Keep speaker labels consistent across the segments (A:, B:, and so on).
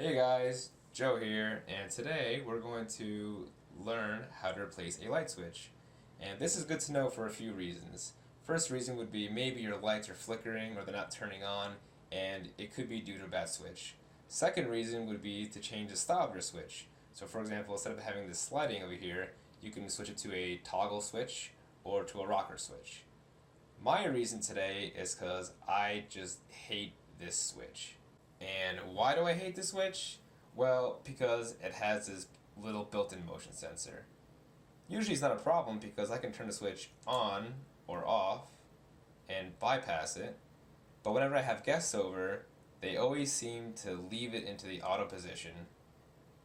A: Hey guys, Joe here, and today we're going to learn how to replace a light switch. And this is good to know for a few reasons. First reason would be maybe your lights are flickering or they're not turning on, and it could be due to a bad switch. Second reason would be to change the style of your switch. So for example, instead of having this sliding over here, you can switch it to a toggle switch or to a rocker switch. My reason today is because I just hate this switch. And why do I hate this switch? Well, because it has this little built-in motion sensor. Usually it's not a problem because I can turn the switch on or off and bypass it, but whenever I have guests over, they always seem to leave it into the auto position,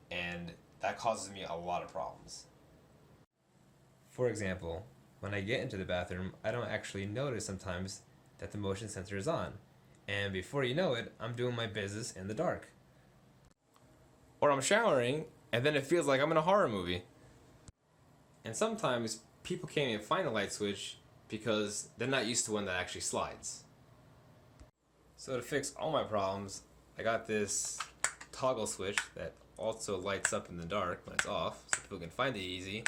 A: and that causes me a lot of problems. For example, when I get into the bathroom, I don't actually notice sometimes that the motion sensor is on. And before you know it, I'm doing my business in the dark. Or I'm showering, and then it feels like I'm in a horror movie. And sometimes people can't even find a light switch because they're not used to one that actually slides. So to fix all my problems, I got this toggle switch that also lights up in the dark when it's off, so people can find it easy.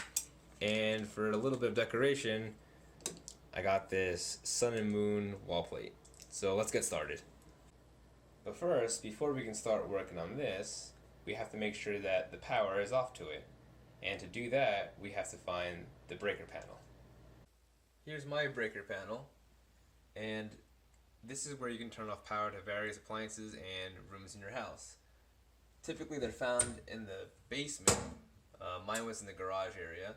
A: And for a little bit of decoration, I got this sun and moon wall plate. So let's get started. But first, before we can start working on this, we have to make sure that the power is off to it. And to do that, we have to find the breaker panel. Here's my breaker panel, and this is where you can turn off power to various appliances and rooms in your house. Typically they're found in the basement. Mine was in the garage area.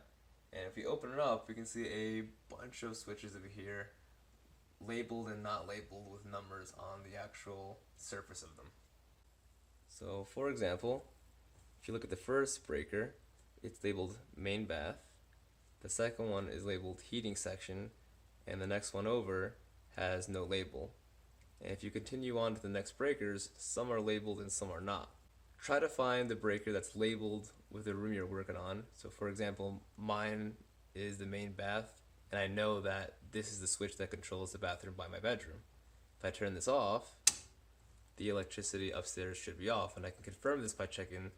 A: And if we open it up, we can see a bunch of switches over here, labeled and not labeled with numbers on the actual surface of them. So for example, if you look at the first breaker, it's labeled main bath. The second one is labeled heating section, and the next one over has no label. And if you continue on to the next breakers, some are labeled and some are not. Try to find the breaker that's labeled with the room you're working on. So for example, mine is the main bath, and I know that this is the switch that controls the bathroom by my bedroom. If I turn this off, the electricity upstairs should be off, and I can confirm this by checking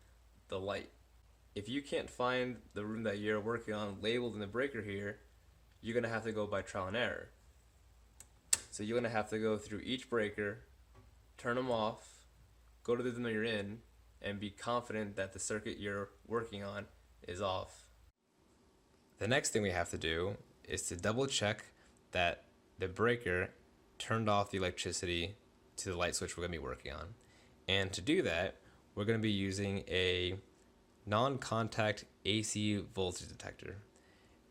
A: the light. If you can't find the room that you're working on labeled in the breaker here, you're going to have to go by trial and error. So you're going to have to go through each breaker, turn them off, go to the room that you're in, and be confident that the circuit you're working on is off. The next thing we have to do is to double check that the breaker turned off the electricity to the light switch we're going to be working on. And to do that, we're going to be using a non-contact AC voltage detector.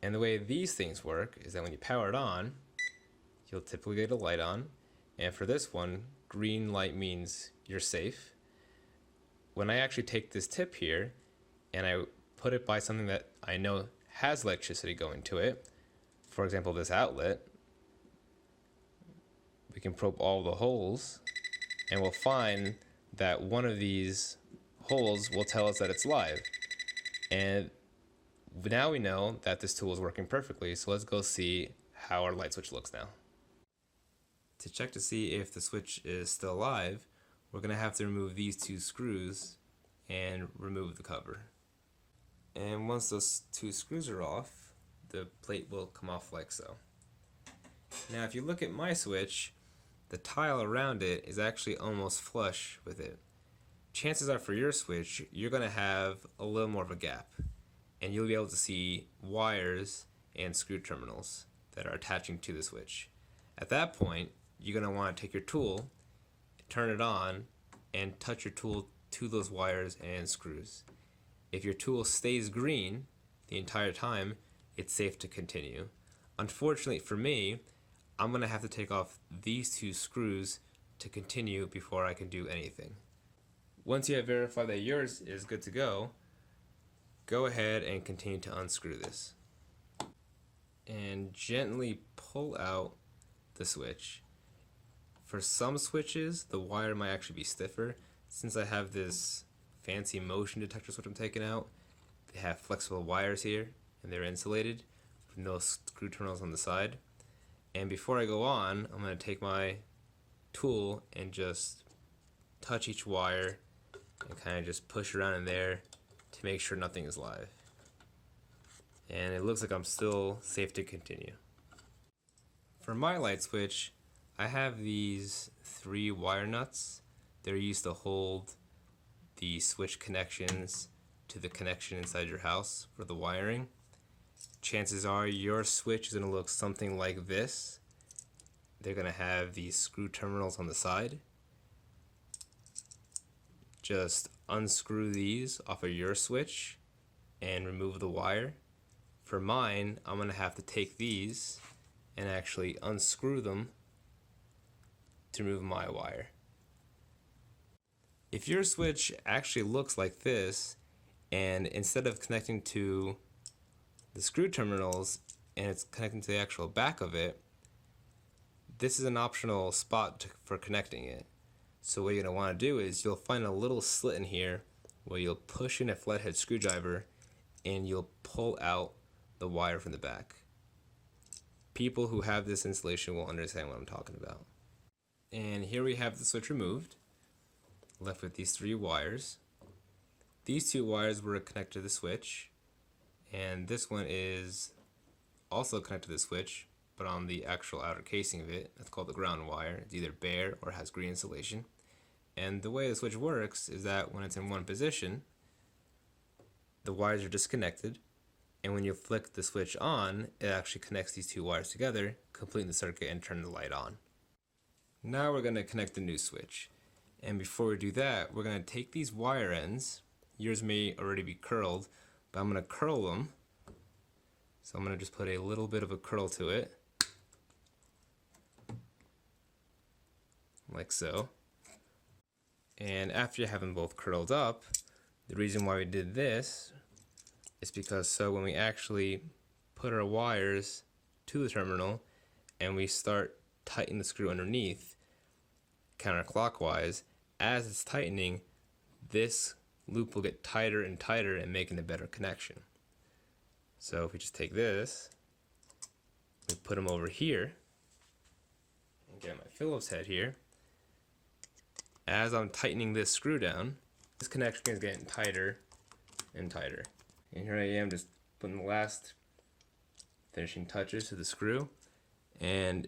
A: And the way these things work is that when you power it on, you'll typically get a light on. And for this one, green light means you're safe. When I actually take this tip here and I put it by something that I know has electricity going to it, for example this outlet, we can probe all the holes and we'll find that one of these holes will tell us that it's live. And now we know that this tool is working perfectly, so let's go see how our light switch looks now. To check to see if the switch is still live, we're going to have to remove these two screws and remove the cover. And once those two screws are off, the plate will come off like so. Now if you look at my switch, the tile around it is actually almost flush with it. Chances are for your switch, you're going to have a little more of a gap, and you'll be able to see wires and screw terminals that are attaching to the switch. At that point, you're going to want to take your tool, turn it on, and touch your tool to those wires and screws. If your tool stays green the entire time, it's safe to continue. Unfortunately for me, I'm going to have to take off these two screws to continue before I can do anything. Once you have verified that yours is good to go ahead and continue to unscrew this. And gently pull out the switch. For some switches, the wire might actually be stiffer. Since I have this fancy motion detector switch I'm taking out, they have flexible wires here and they're insulated with no screw terminals on the side. And before I go on, I'm going to take my tool and just touch each wire and kind of just push around in there to make sure nothing is live. And it looks like I'm still safe to continue. For my light switch, I have these 3 wire nuts. They're used to hold the switch connections to the connection inside your house for the wiring. Chances are your switch is going to look something like this. They're going to have these screw terminals on the side. Just unscrew these off of your switch and remove the wire. For mine, I'm going to have to take these and actually unscrew them to remove my wire. If your switch actually looks like this, and instead of connecting to the screw terminals and it's connecting to the actual back of it, this is an optional spot for connecting it. So what you're going to want to do is you'll find a little slit in here where you'll push in a flathead screwdriver and you'll pull out the wire from the back. People who have this installation will understand what I'm talking about. And here we have the switch removed, left with these 3 wires. These 2 wires were connected to the switch, and this one is also connected to the switch, but on the actual outer casing of it. That's called the ground wire. It's either bare or has green insulation. And the way the switch works is that when it's in one position, the wires are disconnected, and when you flick the switch on, it actually connects these 2 wires together, completing the circuit and turn the light on. Now we're going to connect the new switch. And before we do that, we're going to take these wire ends. Yours may already be curled, but I'm going to curl them. So I'm going to just put a little bit of a curl to it, like so. And after you have them both curled up, the reason why we did this is because so when we actually put our wires to the terminal and we start tightening the screw underneath counterclockwise, as it's tightening, this loop will get tighter and tighter and making a better connection. So if we just take this, we put them over here, and get my Phillips head here, as I'm tightening this screw down, this connection is getting tighter and tighter. And here I am just putting the last finishing touches to the screw, and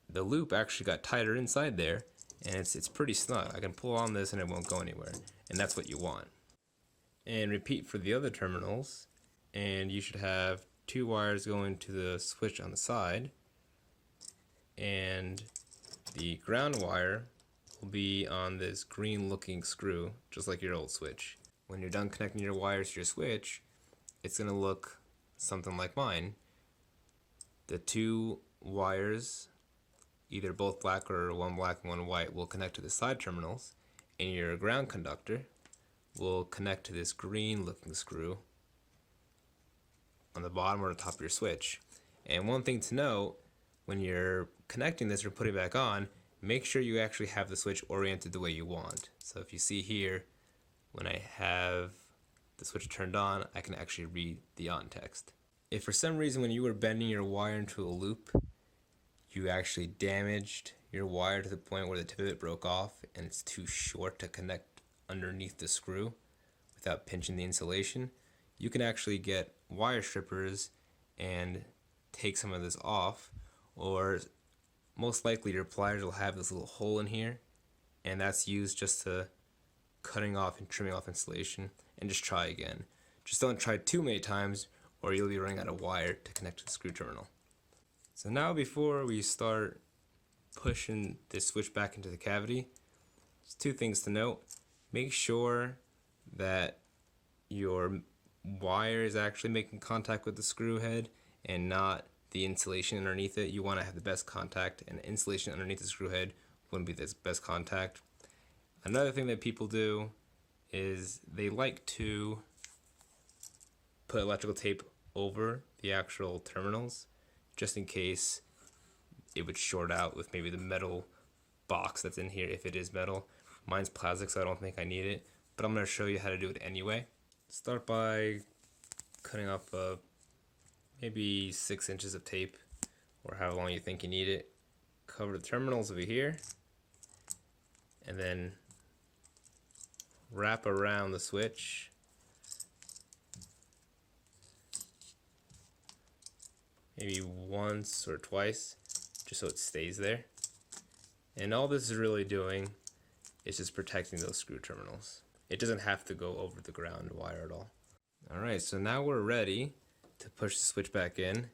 A: the loop actually got tighter inside there, and it's pretty snug. I can pull on this and it won't go anywhere, and that's what you want. And repeat for the other terminals, and you should have 2 wires going to the switch on the side, and the ground wire will be on this green looking screw, just like your old switch. When you're done connecting your wires to your switch, it's going to look something like mine. The 2 wires, either both black or one black and one white, will connect to the side terminals, and your ground conductor will connect to this green looking screw on the bottom or the top of your switch. And one thing to note, when you're connecting this or putting it back on, make sure you actually have the switch oriented the way you want. So if you see here, when I have the switch turned on, I can actually read the on text. If for some reason when you were bending your wire into a loop, you actually damaged your wire to the point where the tip of it broke off and it's too short to connect underneath the screw without pinching the insulation, you can actually get wire strippers and take some of this off, or most likely your pliers will have this little hole in here, and that's used just to cutting off and trimming off insulation. And just try again. Just don't try too many times or you'll be running out of wire to connect to the screw terminal. So now before we start pushing this switch back into the cavity, there's 2 things to note. Make sure that your wire is actually making contact with the screw head and not the insulation underneath it. You want to have the best contact, and insulation underneath the screw head wouldn't be the best contact. Another thing that people do is they like to put electrical tape over the actual terminals just in case it would short out with maybe the metal box that's in here if it is metal. Mine's plastic, so I don't think I need it, but I'm going to show you how to do it anyway. Start by cutting off maybe 6 inches of tape, or however long you think you need it. Cover the terminals over here, and then wrap around the switch. Maybe once or twice, just so it stays there. And all this is really doing is just protecting those screw terminals. It doesn't have to go over the ground wire at all. Alright, so now we're ready to push the switch back in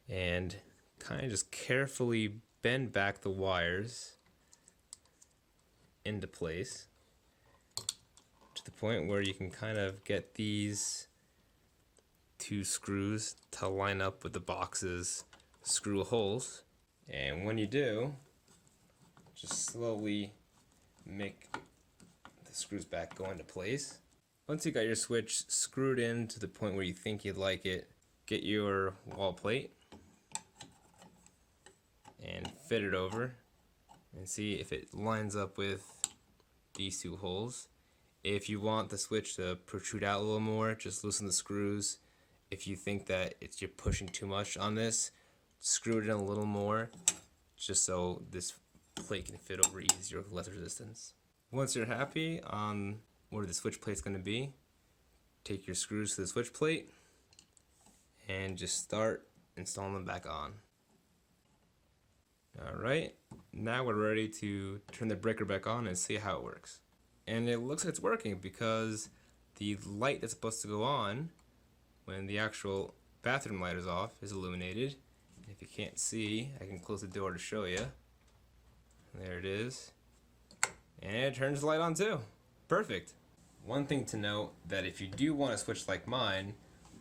A: and kind of just carefully bend back the wires into place to the point where you can kind of get these two screws to line up with the box's screw holes. And when you do, just slowly make the screws back go into place. Once you got your switch screwed in to the point where you think you'd like it, get your wall plate and fit it over and see if it lines up with these two holes. If you want the switch to protrude out a little more, just loosen the screws. If you think that you're pushing too much on this, screw it in a little more just so this plate can fit over easier with less resistance. Once you're happy on where the switch plate's going to be, take your screws to the switch plate and just start installing them back on. Alright, now we're ready to turn the breaker back on and see how it works. And it looks like it's working because the light that's supposed to go on when the actual bathroom light is off is illuminated. If you can't see, I can close the door to show you. There it is. And it turns the light on too. Perfect. One thing to note, that if you do want a switch like mine,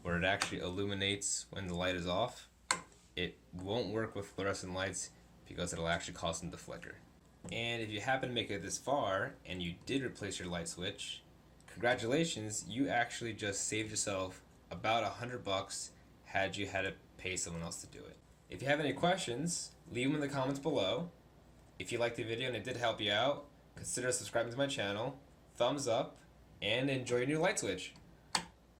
A: where it actually illuminates when the light is off, it won't work with fluorescent lights because it'll actually cause them to flicker. And if you happen to make it this far and you did replace your light switch, congratulations, you actually just saved yourself about $100 had you had to pay someone else to do it. If you have any questions, leave them in the comments below. If you liked the video and it did help you out, consider subscribing to my channel, thumbs up, and enjoy your new light switch.